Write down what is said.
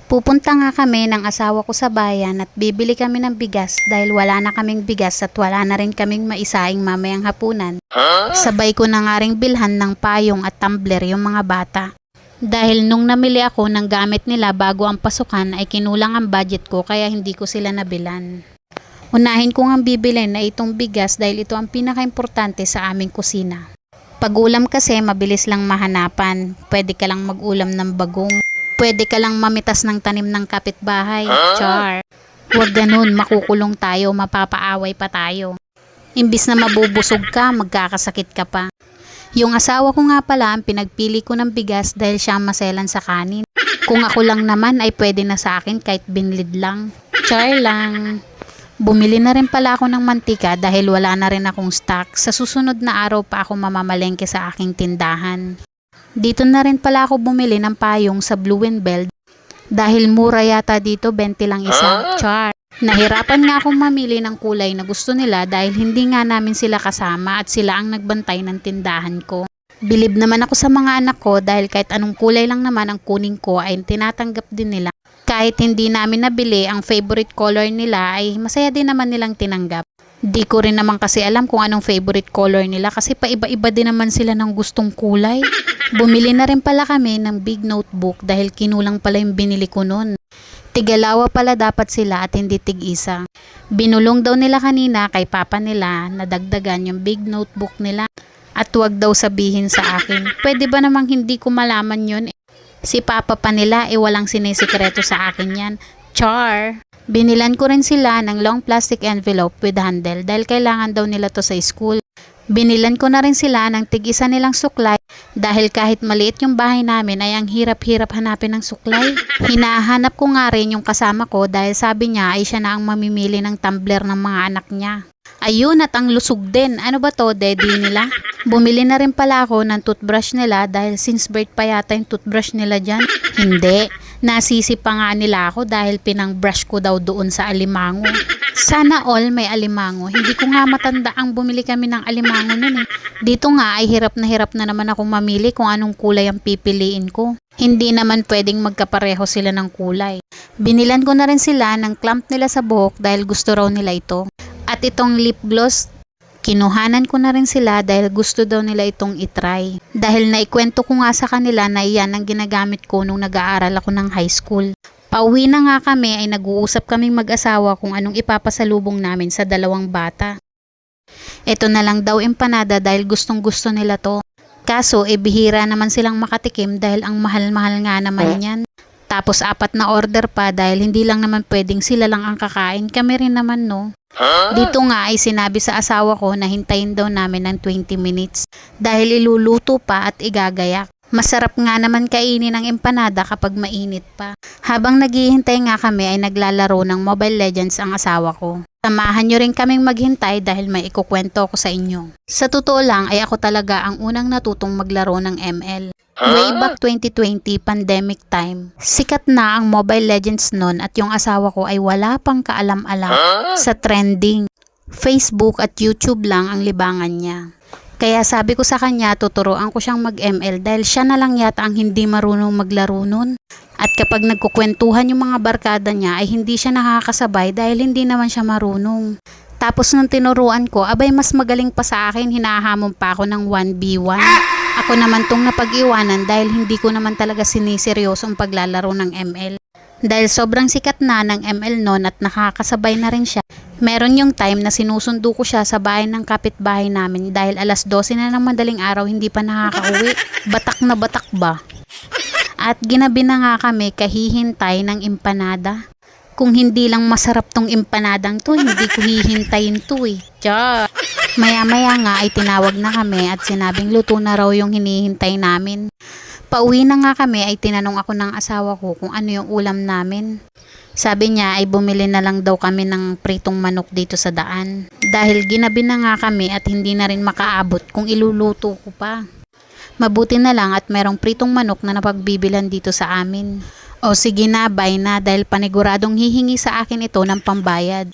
Pupunta nga kami ng asawa ko sa bayan at bibili kami ng bigas dahil wala na kaming bigas at wala na rin kaming maisaing mamayang hapunan. Sabay ko na nga ring bilhan ng payong at tumbler yung mga bata. Dahil nung namili ako ng gamit nila bago ang pasukan ay kinulang ang budget ko kaya hindi ko sila nabilan. Unahin ko nga bibilin na itong bigas dahil ito ang pinaka-importante sa aming kusina. Pag-ulam kasi mabilis lang mahanapan. Pwede ka lang mag-ulam ng bagong. Pwede ka lang mamitas ng tanim ng kapitbahay. Char. Huwag ganun, makukulong tayo, mapapaaway pa tayo. Imbis na mabubusog ka, magkakasakit ka pa. Yung asawa ko nga pala ang pinagpili ko ng bigas dahil siya maselan sa kanin. Kung ako lang naman ay pwede na sa akin kahit binlid lang. Char lang. Bumili na rin pala ako ng mantika dahil wala na rin akong stock. Sa susunod na araw pa ako mamamalengke sa aking tindahan. Dito na rin pala ako bumili ng payong sa Blue and Bell dahil mura yata dito 20 lang isa. Char. Nahirapan nga akong mamili ng kulay na gusto nila dahil hindi nga namin sila kasama at sila ang nagbantay ng tindahan ko. Bilib naman ako sa mga anak ko dahil kahit anong kulay lang naman ang kunin ko ay tinatanggap din nila. Kahit hindi namin nabili ang favorite color nila ay masaya din naman nilang tinanggap. Di ko rin naman kasi alam kung anong favorite color nila kasi paiba-iba din naman sila ng gustong kulay. Bumili na rin pala kami ng big notebook dahil kinulang pala yung binili ko nun. Tigalawa pala dapat sila at hindi tig-isa. Binulong daw nila kanina kay papa nila na dagdagan yung big notebook nila at huwag daw sabihin sa akin. Pwede ba namang hindi ko malaman yun? Si papa pa nila walang sinisikreto sa akin yan. Char! Binilan ko rin sila ng long plastic envelope with handle dahil kailangan daw nila to sa school. Binilan ko na rin sila ng tig-isa nilang suklay dahil kahit maliit yung bahay namin ay ang hirap-hirap hanapin ng suklay. Hinahanap ko nga rin yung kasama ko dahil sabi niya ay siya na ang mamimili ng tumbler ng mga anak niya. Ayun at ang lusog din. Ano ba to, daddy nila? Bumili na rin pala ako ng toothbrush nila dahil since birth pa yata yung toothbrush nila dyan. Hindi. Nasisi pa nga nila ako dahil pinang-brush ko daw doon sa alimango. Sana all may alimango. Hindi ko nga matanda ang bumili kami ng alimango nun eh. Dito nga ay hirap na naman akong mamili kung anong kulay ang pipiliin ko. Hindi naman pwedeng magkapareho sila ng kulay. Binilan ko na rin sila ng clamp nila sa buhok dahil gusto raw nila ito. At itong lip gloss, kinuhanan ko na rin sila dahil gusto daw nila itong itry. Dahil naikwento ko nga sa kanila na iyan ang ginagamit ko nung nag-aaral ako ng high school. Pauwi na nga kami ay nag-uusap kaming mag-asawa kung anong ipapasalubong namin sa dalawang bata. Ito na lang daw empanada dahil gustong gusto nila to. Kaso bihira naman silang makatikim dahil ang mahal-mahal nga naman yan. Tapos 4 na order pa dahil hindi lang naman pwedeng sila lang ang kakain, kami rin naman no. Dito nga ay sinabi sa asawa ko na hintayin daw namin ng 20 minutes dahil iluluto pa at igagayak. Masarap nga naman kainin ang empanada kapag mainit pa. Habang naghihintay nga kami ay naglalaro ng Mobile Legends ang asawa ko. Samahan nyo rin kaming maghintay dahil may ikukwento ko sa inyo. Sa totoo lang ay ako talaga ang unang natutong maglaro ng ML. Way back 2020 pandemic time, sikat na ang Mobile Legends nun at yung asawa ko ay wala pang kaalam-alam sa trending. Facebook at YouTube lang ang libangan niya. Kaya sabi ko sa kanya, tuturuan ko siyang mag-ML dahil siya na lang yata ang hindi marunong maglaro nun. At kapag nagkukwentuhan yung mga barkada niya ay hindi siya nakakasabay dahil hindi naman siya marunong. Tapos nung tinuruan ko, abay mas magaling pa sa akin, hinahamon pa ako ng 1v1. Ako naman tong napag-iwanan dahil hindi ko naman talaga siniseryoso ang paglalaro ng ML. Dahil sobrang sikat na ng ML noon at nakakasabay na rin siya. Meron yung time na sinusundo ko siya sa bahay ng kapitbahay namin dahil alas 12 na ng madaling araw hindi pa nakakauwi. Batak na batak ba? At ginabi na nga kami kahihintay ng empanada. Kung hindi lang masarap tong empanadang to, hindi ko hihintayin to eh. Tiyan. Maya-maya nga ay tinawag na kami at sinabing luto na raw yung hinihintay namin. Pauwi na nga kami ay tinanong ako ng asawa ko kung ano yung ulam namin. Sabi niya ay bumili na lang daw kami ng pritong manok dito sa daan. Dahil ginabi na nga kami at hindi na rin makaabot kung iluluto ko pa. Mabuti na lang at merong pritong manok na napagbibilan dito sa amin. O sige na, bye na dahil paniguradong hihingi sa akin ito ng pambayad.